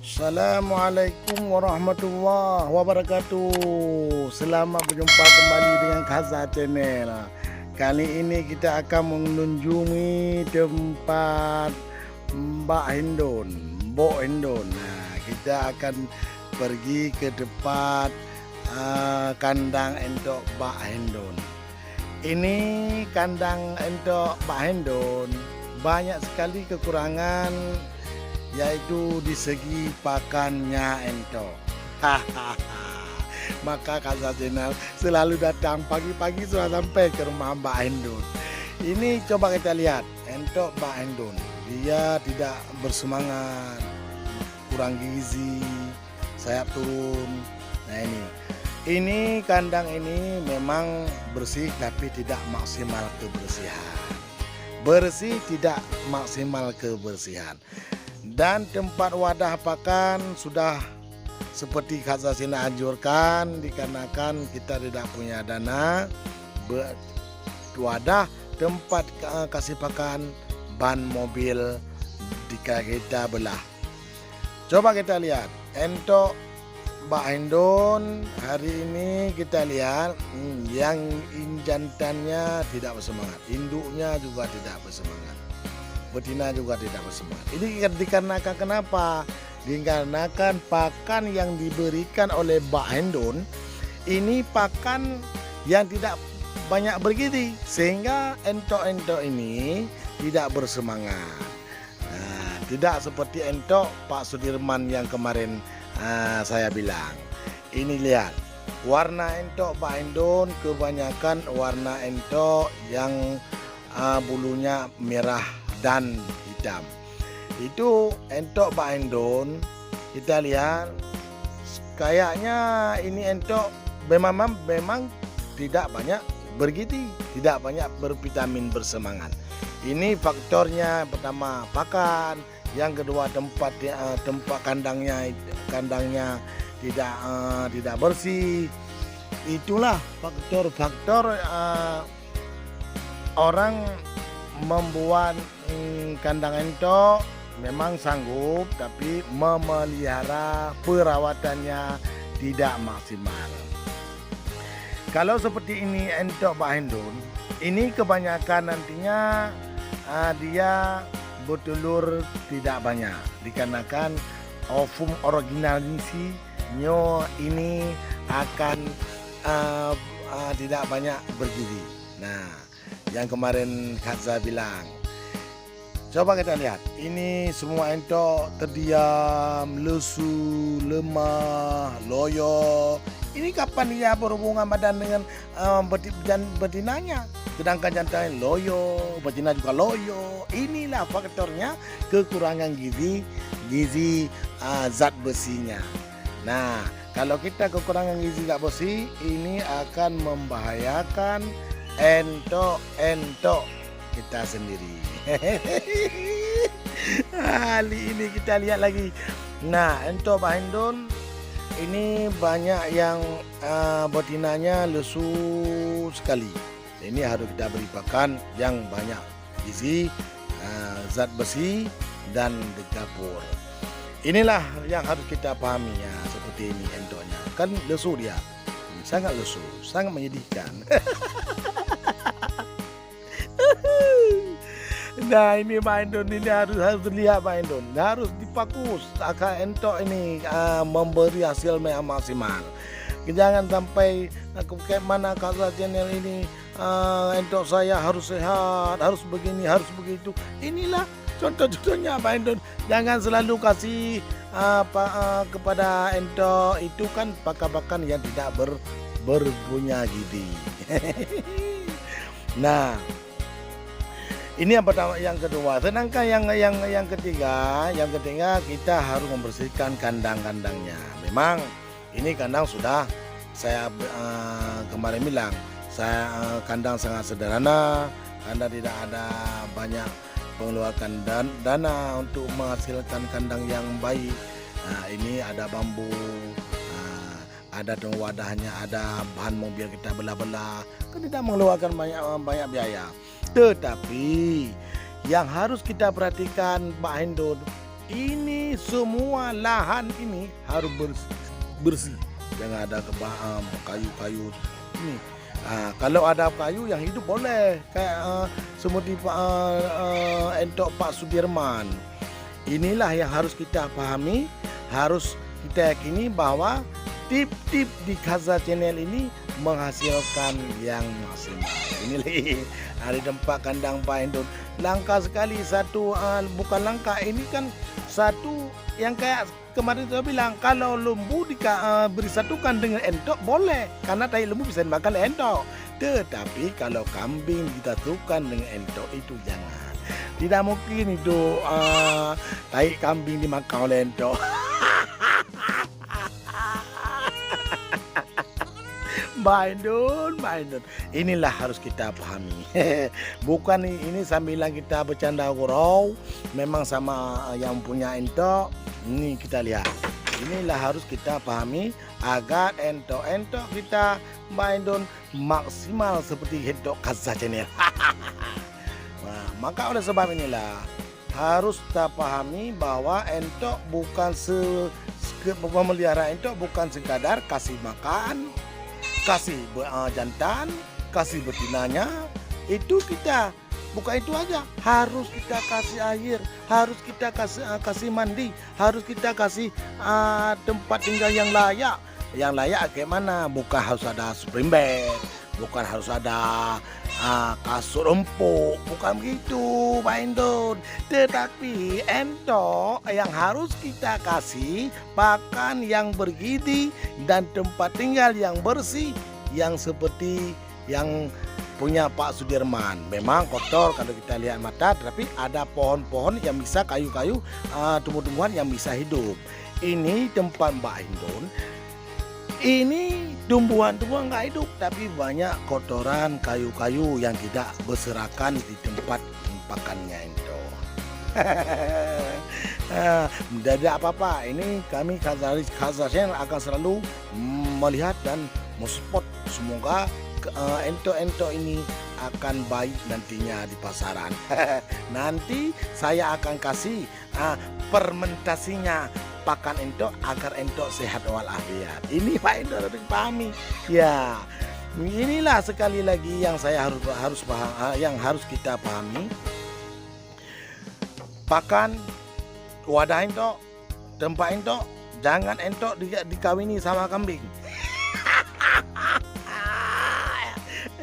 Assalamualaikum warahmatullahi wabarakatuh. Selamat berjumpa kembali dengan Kaza Channel. Kali ini kita akan mengunjungi tempat Mbak Hendon, Mbok Hendon. Nah, kita akan pergi ke tempat kandang entok Mbak Hendon. Ini kandang entok Mbak Hendon banyak sekali kekurangan, yaitu di segi pakannya entok. Maka Kaza Channel selalu datang pagi-pagi sudah sampai ke rumah Mbak Hendon. Ini coba kita lihat entok Mbak Hendon. Dia tidak bersemangat, kurang gizi, sayap turun. Nah ini kandang ini memang bersih tapi tidak maksimal kebersihan. Bersih tidak maksimal kebersihan. Dan tempat wadah pakan sudah seperti Kaza Channel anjurkan, dikarenakan kita tidak punya dana. Wadah tempat kasih pakan ban mobil jika kita belah. Coba kita lihat entok Mbak Hendon hari ini, kita lihat yang jantannya tidak bersemangat, induknya juga tidak bersemangat, betina juga tidak bersemangat. Ini dikarenakan kenapa? Dikarenakan pakan yang diberikan oleh Mbak Hendon ini pakan yang tidak banyak bergizi, sehingga entok-entok ini tidak bersemangat. Nah, tidak seperti entok Pak Sudirman yang kemarin saya bilang. Ini lihat warna entok Mbak Hendon, kebanyakan warna entok yang bulunya merah dan hitam. Itu entok Mbak Hendon. Kita lihat kayaknya ini entok memang tidak banyak bergizi, tidak banyak bervitamin, bersemangat. Ini faktornya: pertama pakan, yang kedua tempat kandangnya tidak bersih. Itulah faktor-faktor orang membuat kandang entok memang sanggup, tapi memelihara perawatannya tidak maksimal. Kalau seperti ini entok Mbak Hendon, ini kebanyakan nantinya dia bertelur tidak banyak, dikarenakan ovum originalisinya ini akan tidak banyak bergizi. Nah, yang kemarin Kaza bilang, coba kita lihat, ini semua entok terdiam, lesu, lemah, loyo. Ini kapan dia berhubungan badan dengan betinanya? Sedangkan jantannya loyo, betina juga loyo. Inilah faktornya kekurangan gizi zat besinya. Nah, kalau kita kekurangan gizi zat besi, ini akan membahayakan entok kita sendiri. Kali ini kita lihat lagi. Nah, entok Mbak Hendon ini banyak yang betinanya lesu sekali. Ini harus kita beri pakan yang banyak gizi, zat besi dan degapur. Inilah yang harus kita pahami ya, seperti ini entoknya. Kan lesu dia, sangat lesu, sangat menyedihkan. Nah, ini Mbak Hendon ini harus dilihat Mbak Hendon, harus dipakus agar entok ini memberi hasil yang maksimal. Jangan sampai kayak mana Kaza Channel ini entok saya harus sehat, harus begini, harus begitu. Inilah contoh-contohnya Mbak Hendon. Jangan selalu kasih kepada entok itu kan pakan-pakan yang tidak berpunya gizi. Nah, ini yang pertama, yang kedua. Sedangkan yang ketiga kita harus membersihkan kandang-kandangnya. Memang ini kandang sudah saya kemarin bilang, saya kandang sangat sederhana, Anda tidak ada banyak mengeluarkan dana untuk menghasilkan kandang yang baik. Nah, ini ada bambu, ada wadahnya, ada bahan mobil kita belah-belah, kan tidak mengeluarkan banyak biaya. Tetapi yang harus kita perhatikan Mbak Hendon, Ini semua lahan ini harus bersih. Jangan ada kayu-kayu ini. Kalau ada kayu yang hidup boleh, kayak seperti entok Pak Sudirman. Inilah yang harus kita pahami, harus kita yakini bahwa tip-tip di Kaza Channel ini menghasilkan yang maksimal. Ini di tempat kandang Pak Endon. Langka sekali satu, bukan langka, ini kan satu yang kayak kemarin saya bilang, kalau lembu beri satukan dengan entok boleh, karena tai lembu bisa dimakan entok. Tetapi kalau kambing disatukan dengan entok itu jangan. Tidak mungkin itu tai kambing dimakan oleh entok. Mbak Endon, inilah harus kita pahami. Bukan ini sambilan kita bercanda gurau, memang sama yang punya entok. Ini kita lihat. Inilah harus kita pahami agar entok-entok kita Mbak Endon maksimal seperti entok Kaza Channel. Nah, maka oleh sebab inilah harus kita pahami bahwa entok bukan memelihara entok bukan sekadar kasih makan, kasih jantan, kasih betinanya. Itu kita bukan itu aja, harus kita kasih air, harus kita kasih mandi, harus kita kasih tempat tinggal yang layak. Yang layak kayak mana? Bukan harus ada spring bed, bukan harus ada kasur empuk, bukan begitu Pak Endon. Tetapi entok yang harus kita kasih pakan yang bergizi dan tempat tinggal yang bersih, yang seperti yang punya Pak Sudirman. Memang kotor kalau kita lihat mata, tapi ada pohon-pohon yang bisa, kayu-kayu, tumbuh-tumbuhan yang bisa hidup. Ini tempat Mbak Endon. Ini tumbuhan-tumbuhan nggak hidup, tapi banyak kotoran kayu-kayu yang tidak berserakan di tempat pakannya itu. Tidak ada apa-apa. Ini kami Kaza Channel akan selalu melihat dan mensupport. Semoga entok-entok ini akan baik nantinya di pasaran. Nanti saya akan kasih fermentasinya pakan entok agar entok sehat walafiat. Ini Pak Endon harus pahami. Ya, inilah sekali lagi yang saya harus paham, yang harus kita pahami. Pakan wadah entok, tempat entok, jangan entok dikawini sama kambing.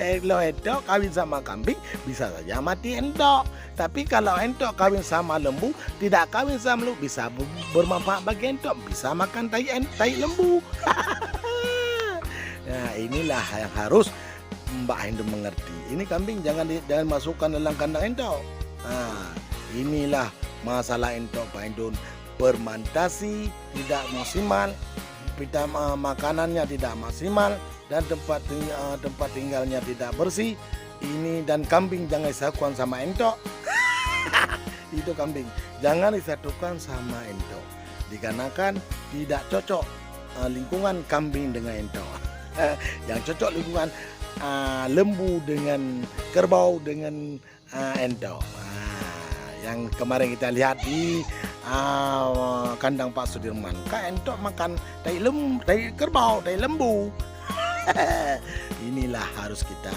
Kalau entok kawin sama kambing bisa saja mati entok. Tapi kalau entok kawin sama lembu, tidak kawin sama lembu, bisa bermanfaat bagi entok, bisa makan tai lembu. Nah, inilah yang harus Mbak Endon mengerti. Ini kambing jangan masukkan dalam kandang entok. Nah, inilah masalah entok Pak Endon. Fermentasi tidak maksimal, makanannya tidak maksimal, dan tempat tinggalnya tidak bersih. Ini dan kambing jangan disatukan sama entok. Itu kambing jangan disatukan sama entok, dikarenakan tidak cocok lingkungan kambing dengan entok. Yang cocok lingkungan lembu dengan kerbau dengan entok. Yang kemarin kita lihat di kandang Pak Sudirman, kan entok makan tai kerbau, tai lembu. Inilah harus kita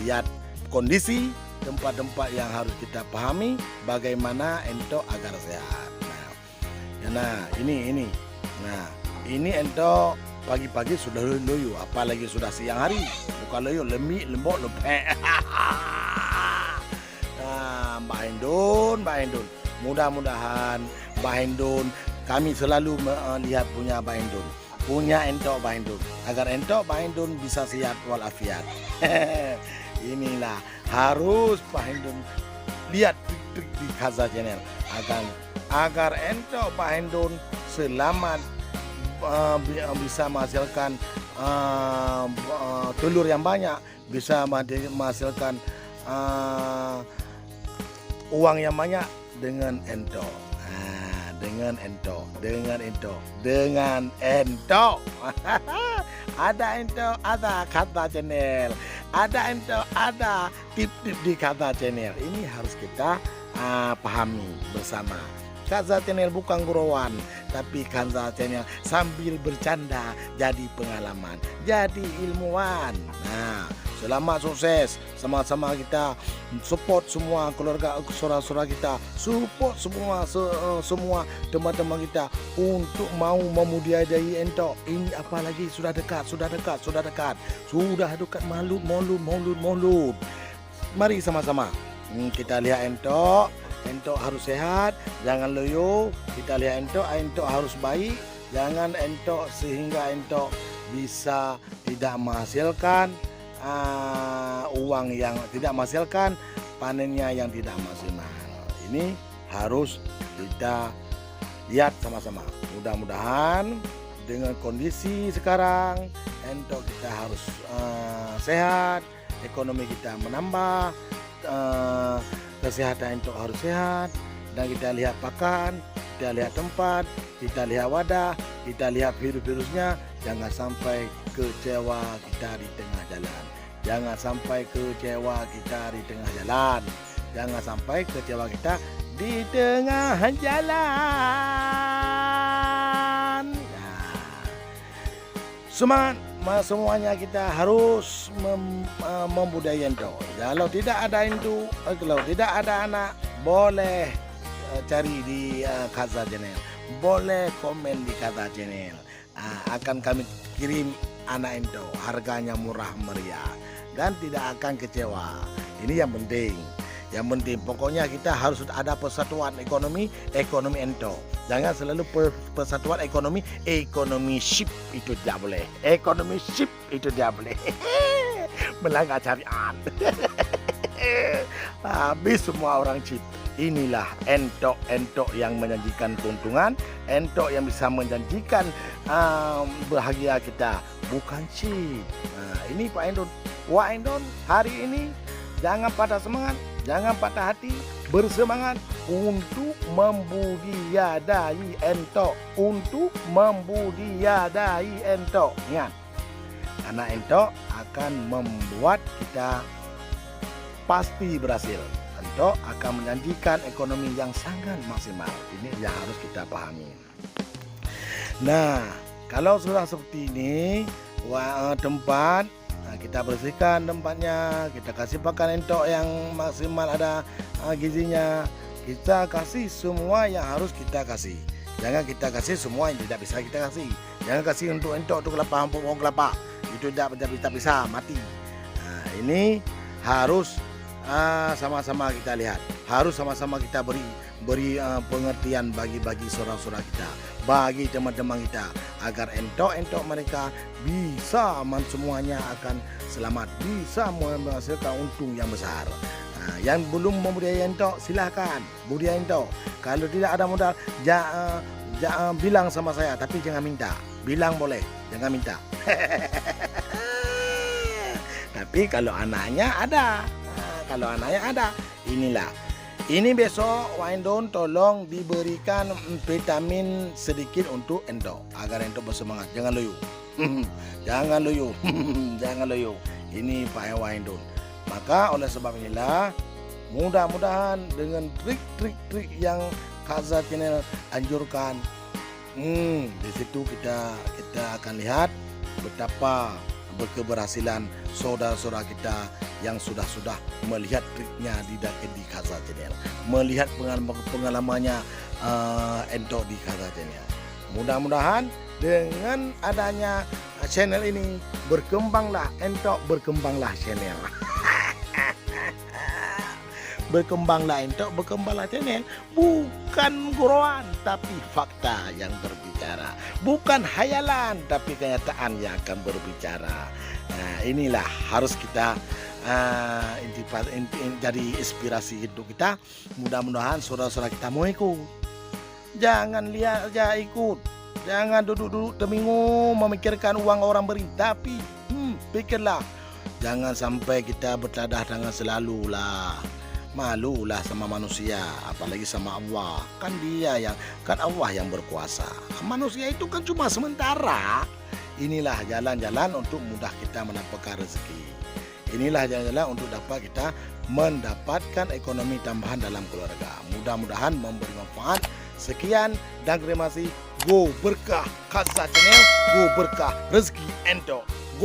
lihat kondisi tempat-tempat yang harus kita pahami bagaimana entok agar sehat. Nah, ini. Nah, ini entok pagi-pagi sudah loyo, apalagi sudah siang hari. Bukan loyo, lembok, lepek. Nah, Mbak Endon. Mudah-mudahan Mbak Endon, kami selalu melihat punya Mbak Endon. Punya entok Mbak Endon, agar entok Mbak Endon bisa sehat walafiat. Inilah harus Mbak Endon lihat trik-trik di Kaza Channel agar entok Mbak Endon selamat, bisa menghasilkan telur yang banyak, bisa menghasilkan uang yang banyak dengan entok. Dengan entok. Ada entok, ada Kaza Channel. Ada entok, ada tip-tip di Kaza Channel. Ini harus kita pahami bersama. Kaza Channel bukan gurauan, tapi Kaza Channel sambil bercanda jadi pengalaman, jadi ilmuwan. Nah, selamat sukses, sama-sama kita support semua keluarga saudara-saudara kita, support semua teman-teman kita untuk mau memudayai entok. Ini apalagi sudah dekat maulud. Mari sama-sama kita lihat entok harus sehat, jangan loyo. Kita lihat entok harus baik, jangan entok sehingga entok bisa tidak menghasilkan uang yang tidak menghasilkan, panennya yang tidak maksimal. Ini harus kita lihat sama-sama. Mudah-mudahan dengan kondisi sekarang entok kita harus sehat, ekonomi kita menambah, kesehatan entok harus sehat, dan kita lihat pakan, kita lihat tempat, kita lihat wadah, kita lihat virus-virusnya. Jangan sampai kecewa kita di tengah jalan. Jangan sampai kecewa kita di tengah jalan. Jangan sampai kecewa kita di tengah jalan. Nah, semangat semuanya, kita harus membudayai entok. Kalau tidak ada anak, boleh cari di Kaza Channel, boleh komen di Kaza Channel. Akan kami kirim anak entok, harganya murah meriah dan tidak akan kecewa. Ini yang penting. Yang penting pokoknya kita harus ada persatuan ekonomi entok. Jangan selalu persatuan ekonomi ship itu tidak boleh. Ekonomi ship itu tidak boleh. Melanggar syariat. Habis semua orang chip. Inilah entok yang menjanjikan keuntungan, entok yang bisa menjanjikan bahagia kita, bukan chip. Ini Pak Endon. Wak Endon hari ini jangan patah semangat, jangan patah hati, bersemangat untuk membudidayai entok, Ingat, anak entok akan membuat kita pasti berhasil. Entok akan menjanjikan ekonomi yang sangat maksimal. Ini yang harus kita pahami. Nah, kalau sudah seperti ini, tempat kita bersihkan tempatnya, kita kasih pakan entok yang maksimal, ada gizinya. Kita kasih semua yang harus kita kasih. Jangan kita kasih semua yang tidak bisa kita kasih. Jangan kasih untuk entok tu kelapa, pohon kelapa. Itu tidak bisa mati. Nah, ini harus sama-sama kita lihat. Harus sama-sama kita beri pengertian bagi saudara-saudara kita, bagi teman-teman kita, agar entok mereka bisa semuanya akan selamat, bisa menghasilkan untung yang besar. Yang belum membudayai entok, silahkan budidaya entok. Kalau tidak ada modal, jangan bilang sama saya, tapi jangan minta. Bilang boleh, jangan minta. Tapi kalau anaknya ada, ini besok Wak Endon tolong diberikan vitamin sedikit untuk entok agar entok bersemangat. Jangan loyo. Jangan loyo. Ini Pak Wak Endon. Maka oleh sebab inilah, mudah-mudahan dengan trik-trik yang Kaza Channel anjurkan, di situ kita akan lihat betapa berkeberhasilan saudara-saudara kita yang sudah melihat triknya di Kaza Channel, melihat pengalamannya entok di Kaza Channel. Mudah-mudahan dengan adanya channel ini berkembanglah entok, berkembanglah channel. Berkembanglah entok, berkembanglah channel. Bukan gurauan, tapi fakta yang berbicara. Bukan hayalan, tapi kenyataan yang akan berbicara. Nah, inilah harus kita jadi inspirasi hidup kita. Mudah-mudahan saudara-saudara kita mau ikut. Jangan lihat aja ikut. Jangan duduk-duduk temingu memikirkan uang orang beri. Tapi pikirlah, jangan sampai kita bertadah dengan selalu lah. Malulah sama manusia, apalagi sama Allah. Kan Allah yang berkuasa. Manusia itu kan cuma sementara. Inilah jalan-jalan untuk mudah kita mendapatkan rezeki. Inilah jalan-jalan untuk dapat kita mendapatkan ekonomi tambahan dalam keluarga. Mudah-mudahan memberi manfaat. Sekian dan terima kasih. Go Berkah Kasa Channel, Go Berkah Rezeki Ento.